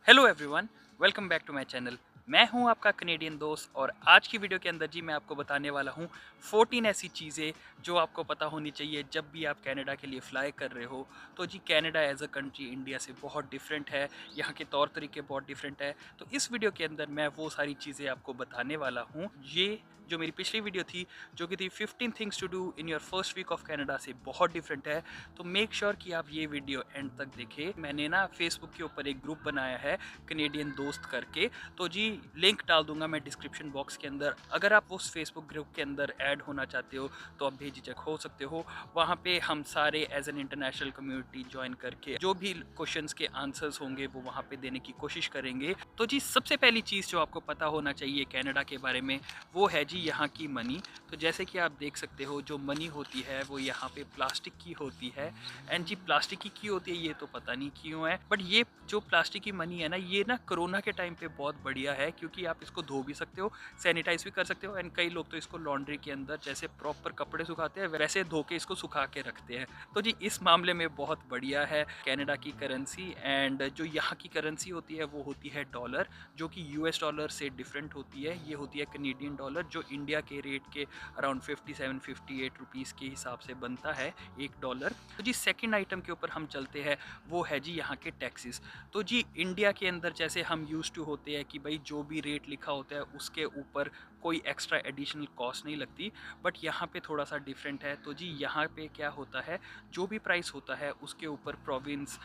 Hello everyone, welcome back to my channel. मैं हूं आपका कनेडियन दोस्त और आज की वीडियो के अंदर जी मैं आपको बताने वाला हूं 14 ऐसी चीज़ें जो आपको पता होनी चाहिए जब भी आप कनाडा के लिए फ़्लाई कर रहे हो। तो जी Canada as a country India से बहुत डिफरेंट है, यहाँ के तौर तरीके बहुत डिफरेंट है। तो इस वीडियो के अंदर मैं वो सारी चीज़ें आपको बताने वाला हूँ। ये जो मेरी पिछली वीडियो थी जो कि थी 15 things to do in your first week of Canada से बहुत डिफरेंट है। तो मेक श्योर कि आप ये वीडियो एंड तक देखें। मैंने ना फेसबुक के ऊपर एक ग्रुप बनाया है कनेडियन दोस्त करके, तो जी लिंक डाल दूंगा मैं डिस्क्रिप्शन बॉक्स के अंदर। अगर आप उस फेसबुक ग्रुप के अंदर ऐड होना चाहते हो तो आप बेझिझक हो सकते हो। वहाँ पे हम सारे as an international community join करके जो भी क्वेश्चंस के आंसर्स होंगे वो वहाँ पे देने की कोशिश करेंगे। तो जी सबसे पहली चीज़ जो आपको पता होना चाहिए कनाडा के बारे में वो है जी यहाँ की मनी। तो जैसे कि आप देख सकते हो जो मनी होती है वो यहाँ पे प्लास्टिक की होती है। एंड जी प्लास्टिक की क्यों होती है ये तो पता नहीं क्यों है, बट ये जो प्लास्टिक की मनी है ना ये ना कोरोना के टाइम पे बहुत बढ़िया है क्योंकि आप इसको धो भी सकते हो, सैनिटाइज भी कर सकते हो। एंड कई लोग तो इसको लॉन्ड्री के अंदर जैसे प्रॉपर कपड़े सुखाते हैं वैसे धो के इसको सुखा के रखते हैं। तो जी इस मामले में बहुत बढ़िया है कनाडा की करेंसी। एंड जो यहाँ की करेंसी होती है वो होती है डॉलर, जो कि यूएस डॉलर से डिफरेंट होती है। ये होती है कनेडियन डॉलर जो इंडिया के रेट के अराउंड 57-58 रुपीज़ के हिसाब से बनता है $1। तो जी सेकंड आइटम के ऊपर हम चलते हैं, वो है जी यहाँ के टैक्सेस। तो जी इंडिया के अंदर जैसे हम यूज टू होते हैं कि भाई जो भी रेट लिखा होता है उसके ऊपर कोई एक्स्ट्रा एडिशनल कॉस्ट नहीं लगती, बट यहाँ पे थोड़ा सा डिफरेंट है। तो जी यहाँ पे क्या होता है, जो भी प्राइस होता है उसके ऊपर प्रोविंस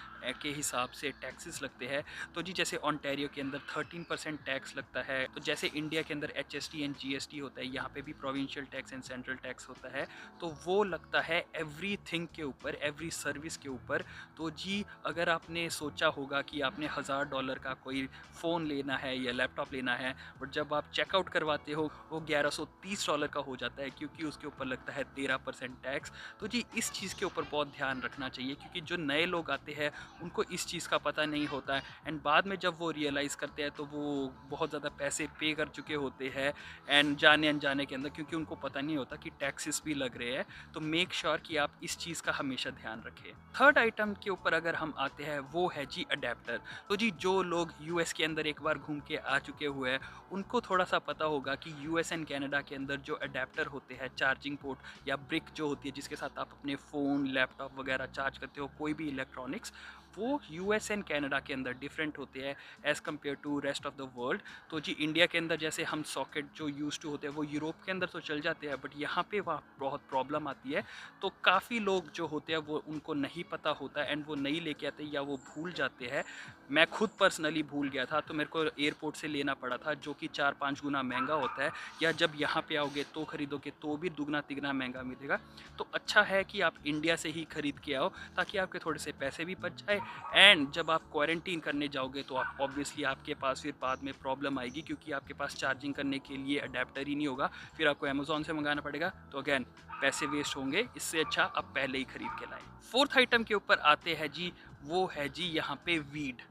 के हिसाब से टैक्सेस लगते हैं। तो जी जैसे ऑन्टेरियो के अंदर 13% टैक्स लगता है। तो जैसे इंडिया के अंदर HST एंड GST होता है, यहाँ पे भी provincial tax and central tax होता है। तो वो लगता है एवरीथिंग के ऊपर, एवरी सर्विस के ऊपर। तो जी अगर आपने सोचा होगा कि आपने $1000 का कोई फ़ोन लेना है या लैपटॉप लेना है, बट जब आप चेकआउट करवाते हो वो $1130 का हो जाता है क्योंकि उसके ऊपर लगता है 13% टैक्स। तो जी इस चीज़ के ऊपर बहुत ध्यान रखना चाहिए क्योंकि जो नए लोग आते हैं उनको इस चीज़ का पता नहीं होता है। एंड बाद में जब वो रियलाइज़ करते हैं तो वो बहुत ज़्यादा पैसे पे कर चुके होते हैं एंड जाने अनजाने के अंदर, क्योंकि उनको पता नहीं होता कि टैक्सेस भी लग रहे हैं। तो मेक श्योर कि आप इस चीज़ का हमेशा ध्यान रखें। थर्ड आइटम के ऊपर अगर हम आते हैं वो है जी अडेप्टर। तो जी जो लोग यूएस के अंदर एक बार घूम के आ चुके हुए हैं उनको थोड़ा सा पता होगा कि यूएस एंड कनाडा के अंदर जो अडेप्टर होते हैं, चार्जिंग पोर्ट या ब्रिक जो होती है जिसके साथ आप अपने फ़ोन लैपटॉप वगैरह चार्ज करते हो, कोई भी इलेक्ट्रॉनिक्स, वो यूएस एंड कनाडा के अंदर डिफरेंट होते हैं as compared to rest of the world. तो जी इंडिया के अंदर जैसे हम सॉकेट जो यूज़ टू होते हैं वो यूरोप के अंदर तो चल जाते हैं, बट यहाँ पे वहाँ बहुत प्रॉब्लम आती है। तो काफ़ी लोग जो होते हैं वो उनको नहीं पता होता एंड वो नहीं लेके आते या वो भूल जाते हैं। मैं खुद पर्सनली भूल गया था तो मेरे को एयरपोर्ट से लेना पड़ा था, जो कि 4-5 गुना महंगा होता है, या जब यहाँ पे आओगे तो खरीदोगे तो भी दुगना तिगना महंगा मिलेगा। तो अच्छा है कि आप इंडिया से ही खरीद के आओ ताकि आपके थोड़े से पैसे भी बच जाए। एंड जब आप क्वारंटीन करने जाओगे तो आप ऑब्वियसली आपके पास फिर बाद में प्रॉब्लम आएगी क्योंकि आपके पास चार्जिंग करने के लिए अडेप्टर ही नहीं होगा, फिर आपको अमेजोन से मंगाना पड़ेगा। तो अगेन पैसे वेस्ट होंगे, इससे अच्छा आप पहले ही खरीद के लाएं। फोर्थ आइटम के ऊपर आते हैं जी, वो है जी यहाँ पे वीड।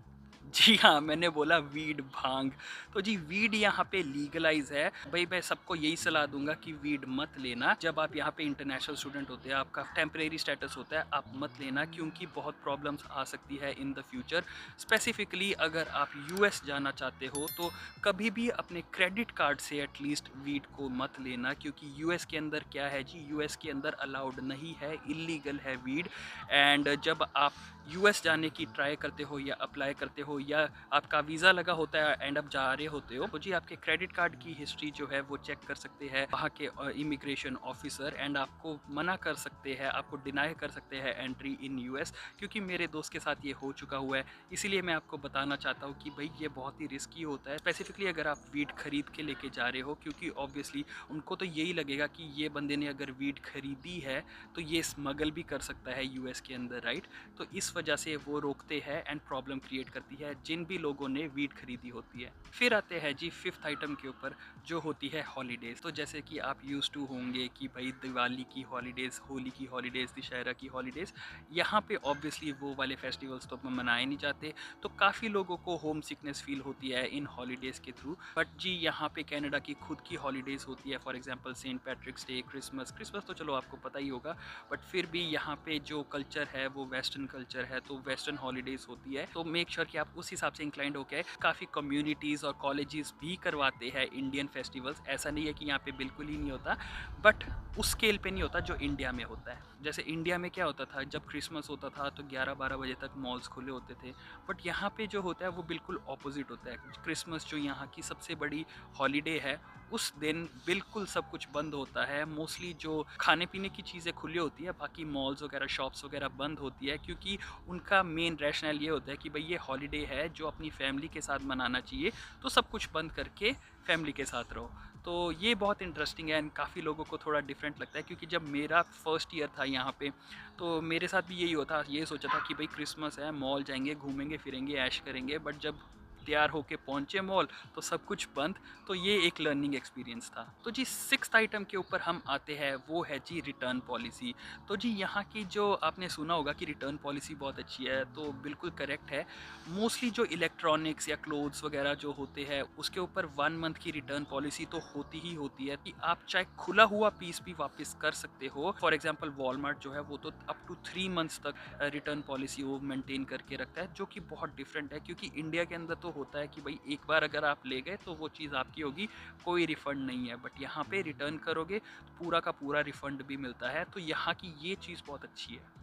जी हाँ, मैंने बोला वीड, भांग। तो जी वीड यहाँ पे लीगलाइज़ है। भई मैं सबको यही सलाह दूँगा कि वीड मत लेना। जब आप यहाँ पे इंटरनेशनल स्टूडेंट होते हैं, आपका टेम्परेरी स्टेटस होता है, आप मत लेना क्योंकि बहुत प्रॉब्लम्स आ सकती है इन द फ्यूचर। स्पेसिफिकली अगर आप यूएस जाना चाहते हो तो कभी भी अपने क्रेडिट कार्ड से एटलीस्ट वीड को मत लेना क्योंकि यूएस के अंदर क्या है जी, यूएस के अंदर अलाउड नहीं है, इल्लीगल है वीड। एंड जब आप यूएस जाने की ट्राई करते हो या अप्लाई करते हो या आपका वीज़ा लगा होता है एंड आप जा रहे होते हो, तो जी आपके क्रेडिट कार्ड की हिस्ट्री जो है वो चेक कर सकते हैं वहाँ के इमिग्रेशन ऑफिसर एंड आपको मना कर सकते हैं, आपको डिनाई कर सकते हैं एंट्री इन यूएस। क्योंकि मेरे दोस्त के साथ ये हो चुका हुआ है, इसीलिए मैं आपको बताना चाहता हूँ कि भाई ये बहुत ही रिस्की होता है, स्पेसिफिकली अगर आप वीट खरीद के लेके जा रहे हो, क्योंकि ऑब्वियसली उनको तो यही लगेगा कि ये बंदे ने अगर वीट खरीदी है तो ये स्मगल भी कर सकता है यूएस के अंदर, राइट। तो इस वजह से वो रोकते हैं एंड प्रॉब्लम क्रिएट करती है जिन भी लोगों ने वीट खरीदी होती है। फिर आते हैं जी फिफ्थ आइटम के ऊपर, जो होती है हॉलीडेज़। तो जैसे कि आप यूज टू होंगे कि भाई दिवाली की हॉलीडेज़, होली की हॉलीडेज़, दशहरा की हॉलीडेज़, यहाँ पे ऑब्वियसली वो वाले फेस्टिवल्स तो मनाए नहीं जाते। तो काफ़ी लोगों को होम सिकनेस फील होती है इन हॉलीडेज़ के थ्रू। बट जी यहाँ पे कनाडा की खुद की हॉलीडेज़ होती है, for example saint Patrick's Day, Christmas. Christmas तो चलो आपको पता ही होगा, बट फिर भी यहाँ पे जो कल्चर है वो वेस्टर्न कल्चर है, तो वेस्टर्न हॉलीडेज़ होती है। तो मेक श्योर कि आप उस हिसाब से इंक्लाइंड होके काफ़ी कम्युनिटीज़ और कॉलेजेस भी करवाते हैं इंडियन फेस्टिवल्स। ऐसा नहीं है कि यहाँ पे बिल्कुल ही नहीं होता, बट उस स्केल पे नहीं होता जो इंडिया में होता है। जैसे इंडिया में क्या होता था, जब क्रिसमस होता था तो 11-12 बजे तक मॉल्स खुले होते थे, बट यहाँ पे जो होता है वो बिल्कुल ऑपोजिट होता है। क्रिसमस जो यहाँ की सबसे बड़ी हॉलीडे है, उस दिन बिल्कुल सब कुछ बंद होता है। मोस्टली जो खाने पीने की चीज़ें खुली होती है, बाकी मॉल्स वगैरह शॉप्स वगैरह बंद होती है, क्योंकि उनका मेन रैशनल ये होता है कि भाई ये हॉलीडे है जो अपनी फैमिली के साथ मनाना चाहिए, तो सब कुछ बंद करके फैमिली के साथ रहो। तो ये बहुत इंटरेस्टिंग है एंड काफ़ी लोगों को थोड़ा डिफरेंट लगता है, क्योंकि जब मेरा फर्स्ट ईयर था यहाँ पे तो मेरे साथ भी यही होता, ये सोचा था कि भाई क्रिसमस है, मॉल जाएंगे, घूमेंगे फिरेंगे, ऐश करेंगे, बट जब तैयार होके पहुँचे मॉल तो सब कुछ बंद। तो ये एक लर्निंग एक्सपीरियंस था। तो जी 6th आइटम के ऊपर हम आते हैं, वो है जी रिटर्न पॉलिसी। तो जी यहाँ की जो आपने सुना होगा कि रिटर्न पॉलिसी बहुत अच्छी है, तो बिल्कुल करेक्ट है। मोस्टली जो इलेक्ट्रॉनिक्स या क्लोथ्स वगैरह जो होते हैं उसके ऊपर 1 मंथ की रिटर्न पॉलिसी तो होती ही होती है, कि आप चाहे खुला हुआ पीस भी वापस कर सकते हो। फॉर एग्जांपल वॉलमार्ट जो है वो तो अप टू 3 मंथ्स तक रिटर्न पॉलिसी वो मेंटेन करके रखता है, जो कि बहुत डिफरेंट है। क्योंकि इंडिया के अंदर तो होता है कि भाई एक बार अगर आप ले गए तो वो चीज़ आपकी होगी, कोई रिफ़ंड नहीं है, बट यहाँ पे रिटर्न करोगे तो पूरा का पूरा रिफ़ंड भी मिलता है। तो यहाँ की ये चीज़ बहुत अच्छी है।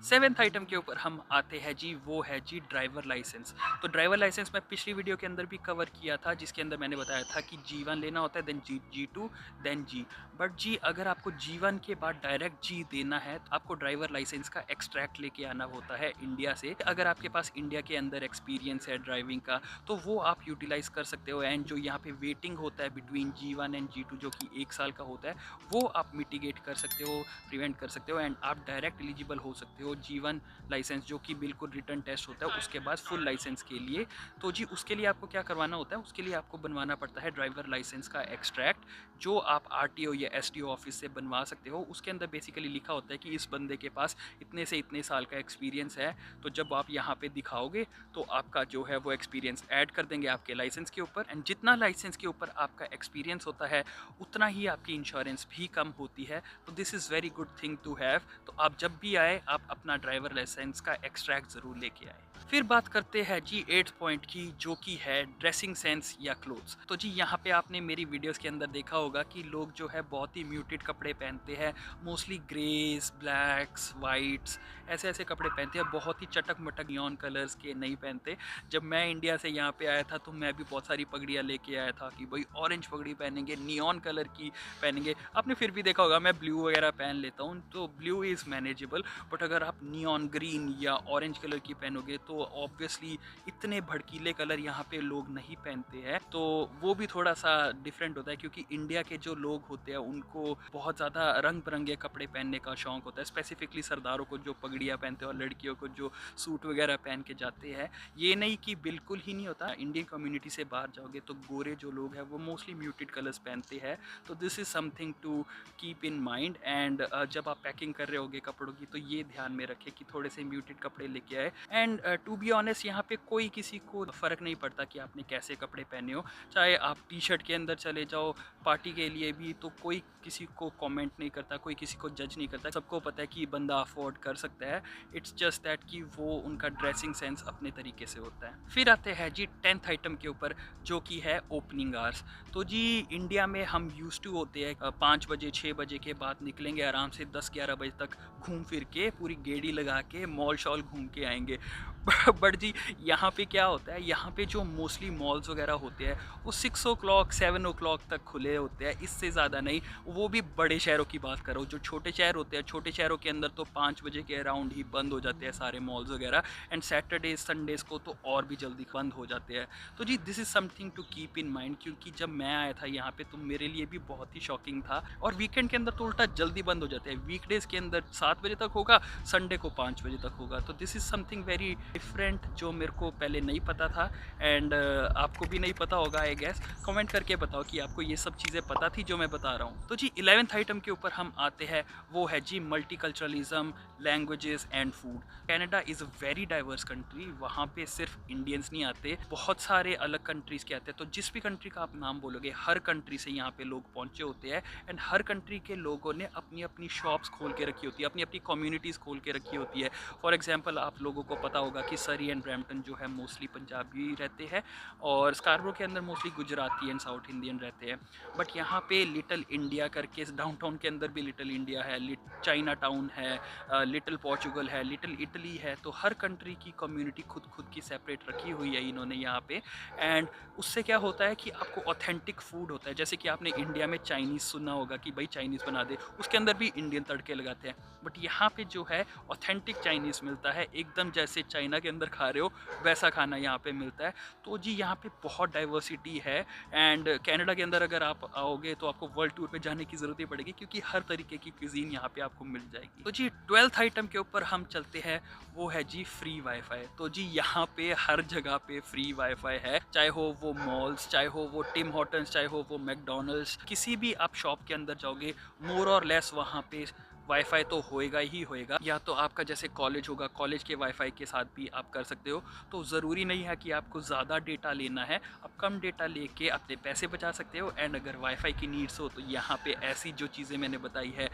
7th आइटम के ऊपर हम आते हैं जी, वो है जी ड्राइवर लाइसेंस। तो ड्राइवर लाइसेंस मैं पिछली वीडियो के अंदर भी कवर किया था, जिसके अंदर मैंने बताया था कि G1 लेना होता है, then G2, then G। But जी अगर आपको G1 के बाद डायरेक्ट G देना है तो आपको ड्राइवर लाइसेंस का एक्सट्रैक्ट लेके आना होता है इंडिया से। अगर आपके पास इंडिया के अंदर एक्सपीरियंस है ड्राइविंग का तो वो आप यूटिलाइज़ कर सकते हो। एंड जो यहाँ पे वेटिंग होता है बिटवीन G1 एंड G2 जो कि 1 साल का होता है, वो आप मिटिगेट कर सकते हो, प्रिवेंट कर सकते हो, एंड आप डायरेक्ट एलिजिबल हो सकते हो G1 लाइसेंस, जो कि बिल्कुल रिटर्न टेस्ट होता है उसके बाद फुल लाइसेंस के लिए। तो जी उसके लिए आपको क्या करवाना होता है, उसके लिए आपको बनवाना पड़ता है ड्राइवर लाइसेंस का एक्सट्रैक्ट, जो आप आरटीओ या एसटीओ ऑफिस से बनवा सकते हो। उसके अंदर बेसिकली लिखा होता है कि इस बंदे के पास इतने से इतने साल का एक्सपीरियंस है। तो जब आप यहाँ पे दिखाओगे तो आपका जो है वो एक्सपीरियंस ऐड कर देंगे आपके लाइसेंस के ऊपर, एंड जितना लाइसेंस के ऊपर आपका एक्सपीरियंस होता है उतना ही आपकी इंश्योरेंस भी कम होती है। तो this is very good thing to have. तो आप जब भी आए आप अपना ड्राइवर लाइसेंस का एक्सट्रैक्ट ज़रूर लेके आए। फिर बात करते हैं जी 8th पॉइंट की, जो कि है ड्रेसिंग सेंस या क्लोथ्स। तो जी यहाँ पे आपने मेरी वीडियोस के अंदर देखा होगा कि लोग जो है बहुत ही म्यूटेड कपड़े पहनते हैं, मोस्टली ग्रेस, ब्लैक्स, वाइट्स, ऐसे ऐसे कपड़े पहनते हैं, बहुत ही चटक मटक नियॉन कलर्स के नहीं पहनते। जब मैं इंडिया से यहाँ पे आया था तो मैं भी बहुत सारी पगड़ियाँ लेके आया था कि भाई ऑरेंज पगड़ी पहनेंगे, नियॉन कलर की पहनेंगे। आपने फिर भी देखा होगा मैं ब्लू वगैरह पहन लेता हूँ, तो ब्लू इज़ मैनेजेबल, बट अगर आप नियॉन ग्रीन या ऑरेंज कलर की पहनोगे तो ऑब्वियसली इतने भड़कीले कलर यहाँ पे लोग नहीं पहनते हैं। तो वो भी थोड़ा सा डिफरेंट होता है, क्योंकि इंडिया के जो लोग होते हैं उनको बहुत ज़्यादा रंग बिरंगे कपड़े पहनने का शौक होता है, स्पेसिफिकली सरदारों को जो पगड़ियाँ पहनते हैं और लड़कियों को जो सूट वगैरह पहन के जाते हैं। ये नहीं कि बिल्कुल ही नहीं होता, इंडियन कम्युनिटी से बाहर जाओगे तो गोरे जो लोग हैं वो मोस्टली म्यूटेड कलर्स पहनते हैं। तो this is something to keep in mind. And जब आप पैकिंग कर रहे होगे कपड़ों की तो ये ध्यान में रखें कि थोड़े से म्यूटेड कपड़े लेके आए। एंड टू बी ऑनेस्ट यहाँ पे कोई किसी को फ़र्क नहीं पड़ता कि आपने कैसे कपड़े पहने हो, चाहे आप टी शर्ट के अंदर चले जाओ पार्टी के लिए भी, तो कोई किसी को कमेंट नहीं करता, कोई किसी को जज नहीं करता। सबको पता है कि बंदा अफोर्ड कर सकता है। इट्स जस्ट दैट कि वो उनका ड्रेसिंग सेंस अपने तरीके से होता है। फिर आते हैं जी 10th आइटम के ऊपर, जो कि है ओपनिंग आवर्स। तो जी इंडिया में हम यूज टू होते हैं 5 बजे 6 बजे के बाद निकलेंगे आराम से 10-11 बजे तक घूम फिर के, पूरी गेड़ी लगा के मॉल शॉल घूम के आएंगे। बट जी यहाँ पे क्या होता है, यहाँ पे जो मोस्टली मॉल्स वगैरह होते हैं वो 6 o'clock 7 o'clock तक खुले होते हैं, इससे ज़्यादा नहीं। वो भी बड़े शहरों की बात करो, जो छोटे शहर होते हैं, छोटे शहरों के अंदर तो 5 बजे के अराउंड ही बंद हो जाते हैं सारे मॉल्स वगैरह, एंड सैटरडे संडेज़ को तो और भी जल्दी बंद हो जाते हैं। तो जी this is something to keep in mind, क्योंकि जब मैं आया था यहाँ पे तो मेरे लिए भी बहुत ही शॉकिंग था। और वीकेंड के अंदर तो उल्टा जल्दी बंद हो जाते हैं, वीकडेज़ के अंदर 7 बजे तक होगा, संडे को 5 बजे तक होगा। तो this is something very different, जो मेरे को पहले नहीं पता था। एंड आपको भी नहीं पता होगा आई गेस। कमेंट करके बताओ कि आपको ये सब चीज़ें पता थी जो मैं बता रहा हूँ। तो जी 11th आइटम के ऊपर हम आते हैं, वो है जी multiculturalism, languages and food. Canada is a very diverse country, वहाँ पे सिर्फ इंडियंस नहीं आते, बहुत सारे अलग कंट्रीज़ के आते हैं। तो जिस भी कंट्री का आप नाम बोलोगे, हर कंट्री से यहाँ पे लोग पहुँचे होते हैं, एंड हर कंट्री के लोगों ने अपनी अपनी शॉप्स खोल के रखी होती है, अपनी अपनी कम्युनिटीज़ खोल के रखी होती है। फॉर एग्जाम्पल आप लोगों को पता होगा बाकी सरी एंड ब्रैम्पटन जो है मोस्टली पंजाबी रहते हैं और स्कारबरो के अंदर mostly Gujarati and south Indian रहते हैं। बट यहाँ पे लिटिल इंडिया करके डाउनटाउन के अंदर भी लिटिल इंडिया है, चाइना टाउन है, लिटिल पोर्चुगल है, लिटिल इटली है। तो हर कंट्री की कम्युनिटी खुद खुद की सेपरेट रखी हुई है इन्होंने यहाँ पे। एंड उससे क्या होता है कि आपको ऑथेंटिक फूड होता है। जैसे कि आपने इंडिया में चाइनीज़ सुना होगा कि भाई चाइनीज़ बना दे, उसके अंदर भी इंडियन तड़के लगाते हैं। बट यहाँ पे जो है ऑथेंटिक चाइनीज़ मिलता है, एकदम जैसे चाइना के अंदर खा रहे हो वैसा खाना यहाँ पे मिलता है। तो जी यहाँ पे बहुत डाइवर्सिटी है। एंड कनाडा के अंदर अगर आप आओगे तो आपको वर्ल्ड टूर पे जाने की ज़रूरत ही पड़ेगी, क्योंकि हर तरीके की क्यूजीन यहाँ पे आपको मिल जाएगी। तो जी 12th आइटम के ऊपर हम चलते हैं, वो है जी फ्री वाईफाई। तो जी यहाँ पे हर जगह पे फ्री वाईफाई है, चाहे हो वो मॉल्स, चाहे हो वो टिम हॉर्टन्स, चाहे हो वो मैकडोनल्ड्स, किसी भी आप शॉप के अंदर जाओगे मोर और लेस वहाँ पे वाईफाई तो होएगा ही होएगा। या तो आपका जैसे कॉलेज होगा, कॉलेज के वाईफाई के साथ भी आप कर सकते हो। तो ज़रूरी नहीं है कि आपको ज़्यादा डेटा लेना है, आप कम डेटा लेके अपने पैसे बचा सकते हो। एंड अगर वाईफाई की नीड्स हो तो यहाँ पे ऐसी जो चीज़ें मैंने बताई है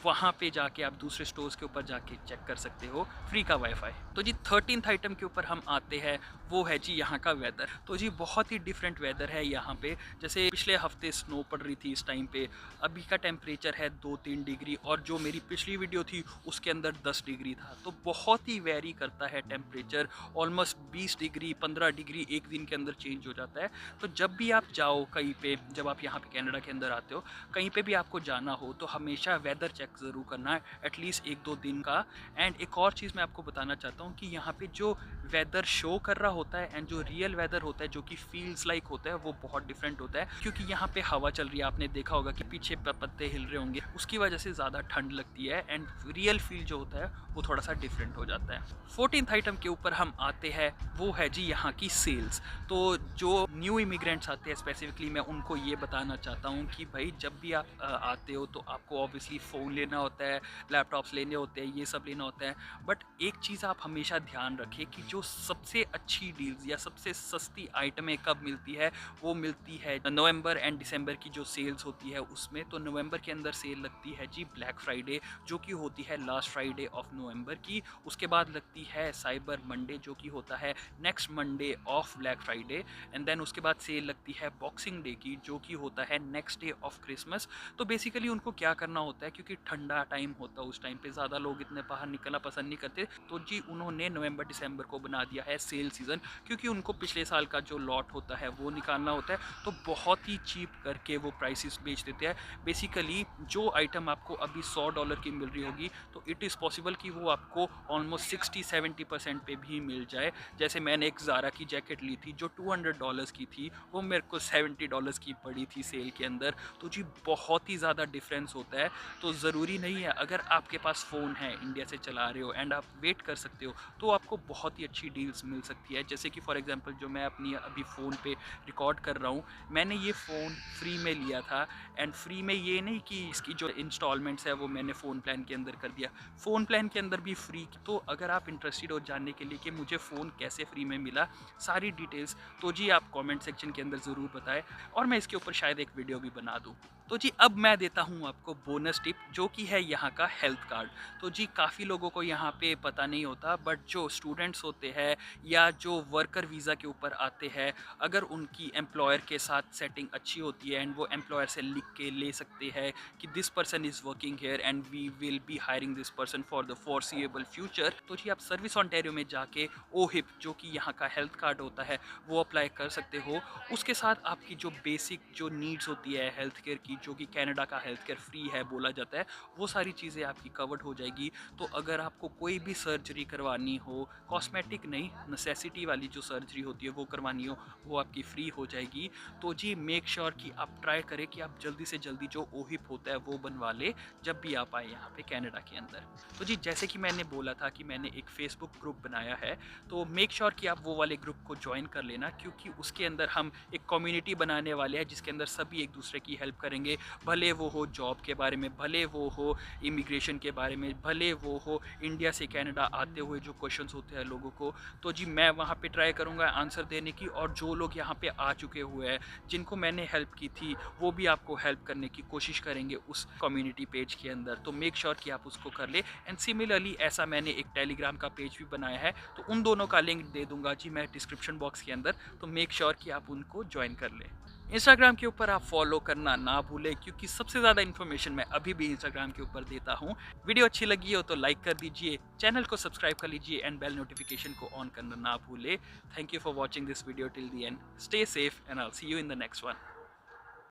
वहाँ पे जाके आप दूसरे स्टोर्स के ऊपर जाके चेक कर सकते हो फ्री का वाईफाई। तो जी 13th आइटम के ऊपर हम आते हैं, वो है जी यहाँ का वेदर। तो जी बहुत ही डिफरेंट वेदर है यहाँ पे। जैसे पिछले हफ्ते स्नो पड़ रही थी इस टाइम पे, अभी का टेम्परेचर है 2-3 डिग्री, और जो मेरी पिछली वीडियो थी उसके अंदर 10 डिग्री था। तो बहुत ही वेरी करता है टेम्परेचर, ऑलमोस्ट 20 डिग्री 15 डिग्री एक दिन के अंदर चेंज हो जाता है। तो जब भी आप जाओ कहीं पे, जब आप यहाँ पे कनाडा के अंदर आते हो, कहीं पे भी आपको जाना हो तो हमेशा वेदर चेक ज़रूर करना है, एटलीस्ट 1-2 दिन का। एंड एक और चीज़ मैं आपको बताना चाहता हूँ कि यहाँ पे जो वेदर शो कर रहा होता है एंड जो रियल वेदर होता है, जो कि फील्स लाइक होता है, वो बहुत डिफरेंट होता है। क्योंकि यहाँ पे हवा चल रही है, आपने देखा होगा कि पीछे पत्ते हिल रहे होंगे, उसकी वजह से ज़्यादा ठंड लगती है एंड रियल फील जो होता है वो थोड़ा सा डिफरेंट हो जाता है। 14th आइटम के ऊपर हम आते हैं, वो है जी यहाँ की सेल्स। तो जो न्यू इमिग्रेंट्स आते हैं स्पेसिफिकली मैं उनको ये बताना चाहता हूँ कि भाई जब भी आप आते हो तो आपको ऑब्वियसली फ़ोन लेना होता है, लैपटॉप्स लेने होते हैं, ये सब लेना होता है। बट एक चीज़ आप हमेशा ध्यान रखें कि जो सबसे अच्छी डील्स या सबसे सस्ती आइटमें कब मिलती है, वो मिलती है नवंबर एंड दिसंबर की जो सेल्स होती है उसमें। तो नवंबर के अंदर सेल लगती है जी ब्लैक फ्राइडे, जो कि होती है लास्ट फ्राइडे ऑफ नवंबर की। उसके बाद लगती है साइबर मंडे, जो कि होता है next Monday of Black Friday. And then उसके बाद सेल लगती है बॉक्सिंग डे की, जो कि होता है नेक्स्ट डे ऑफ क्रिसमस। तो बेसिकली उनको क्या करना होता है, क्योंकि ठंडा टाइम होता है उस टाइम पे, ज़्यादा लोग इतने बाहर निकलना पसंद नहीं करते, तो जी उन्होंने नवंबर दिसंबर को बना दिया है सेल सीज़न, क्योंकि उनको पिछले साल का जो लॉट होता है वो निकालना होता है। तो बहुत ही चीप करके वो प्राइसेस बेच देते हैं। बेसिकली जो आइटम आपको अभी $100 की मिल रही होगी, तो इट इज़ पॉसिबल कि वो आपको ऑलमोस्ट 60-70% पे भी मिल जाए। जैसे मैंने एक ज़ारा की जैकेट ली थी जो $200 की थी, वो मेरे को $70 की पड़ी थी सेल के अंदर। तो जी बहुत ही ज़्यादा डिफरेंस होता है। तो ज़रूरी नहीं है, अगर आपके पास फ़ोन है, इंडिया से चला रहे हो एंड आप वेट कर सकते हो, तो आपको बहुत ही अच्छी डील्स मिल सकती है। जैसे कि फॉर एग्जांपल जो मैं अपनी अभी फ़ोन पे रिकॉर्ड कर रहा हूँ, मैंने ये फ़ोन फ्री में लिया था। एंड फ्री में ये नहीं कि इसकी जो इंस्टॉलमेंट्स है वो मैंने फ़ोन प्लान के अंदर कर दिया, फ़ोन प्लान के अंदर भी फ्री। तो अगर आप इंटरेस्टेड हो जानने के लिए कि मुझे फ़ोन कैसे फ्री में मिला, सारी डिटेल्स, तो जी आप कमेंट सेक्शन के अंदर ज़रूर बताएं और मैं इसके ऊपर शायद एक वीडियो भी बना दूँ। तो जी अब मैं देता हूँ आपको बोनस टिप, जो कि है यहाँ का हेल्थ कार्ड। तो जी काफ़ी लोगों को यहाँ पे पता नहीं होता, बट जो स्टूडेंट्स होते हैं या जो वर्कर वीज़ा के ऊपर आते हैं, अगर उनकी एम्प्लॉयर के साथ सेटिंग अच्छी होती है एंड वो एम्प्लॉयर से लिख के ले सकते हैं कि this person is working here and we will be hiring this person for the foreseeable future, तो जी आप सर्विस ऑन्टेरियो में जाके ओहिप, जो कि यहाँ का हेल्थ कार्ड होता है, वो अप्लाई कर सकते हो। उसके साथ आपकी जो बेसिक जो नीड्स होती है हेल्थ केयर की, जो कि कनाडा का हेल्थ केयर फ्री है बोला जाता है, वो सारी चीज़ें आपकी कवर्ड हो जाएगी। तो अगर आपको कोई भी सर्जरी करवानी हो, कॉस्मेटिक नहीं, नेसेसिटी वाली जो सर्जरी होती है वो करवानी हो, वो आपकी फ्री हो जाएगी। तो जी मेक श्योर कि आप ट्राई करें कि आप जल्दी से जल्दी जो ओहिप होता है वो बनवा ले जब भी आप आए यहाँ पे कनाडा के अंदर। तो जी जैसे कि मैंने बोला था कि मैंने एक फेसबुक ग्रुप बनाया है, तो मेक श्योर कि आप वो वाले ग्रुप को ज्वाइन कर लेना, क्योंकि उसके अंदर हम एक कम्युनिटी बनाने वाले हैं जिसके अंदर सभी एक दूसरे की हेल्प करेंगे। करेंगे, भले वो हो जॉब के बारे में, भले वो हो इमिग्रेशन के बारे में, भले वो हो इंडिया से कनाडा आते हुए जो क्वेश्चंस होते हैं लोगों को। तो जी मैं वहाँ पे ट्राई करूँगा आंसर देने की, और जो लोग यहाँ पे आ चुके हुए हैं जिनको मैंने हेल्प की थी वो भी आपको हेल्प करने की कोशिश करेंगे उस कम्युनिटी पेज के अंदर। तो मेक श्योर कि आप उसको कर ले। एंड सिमिलरली ऐसा मैंने एक टेलीग्राम का पेज भी बनाया है, तो उन दोनों का लिंक दे दूंगा जी मैं डिस्क्रिप्शन बॉक्स के अंदर, तो मेक श्योर कि आप उनको ज्वाइन कर ले। इंस्टाग्राम के ऊपर आप फॉलो करना ना भूलें, क्योंकि सबसे ज़्यादा इन्फॉर्मेशन मैं अभी भी इंस्टाग्राम के ऊपर देता हूँ। वीडियो अच्छी लगी हो तो लाइक कर दीजिए, चैनल को सब्सक्राइब कर लीजिए एंड बेल नोटिफिकेशन को ऑन करना ना भूलें। Thank you for watching this video till the end. Stay safe and I will see you in the next one.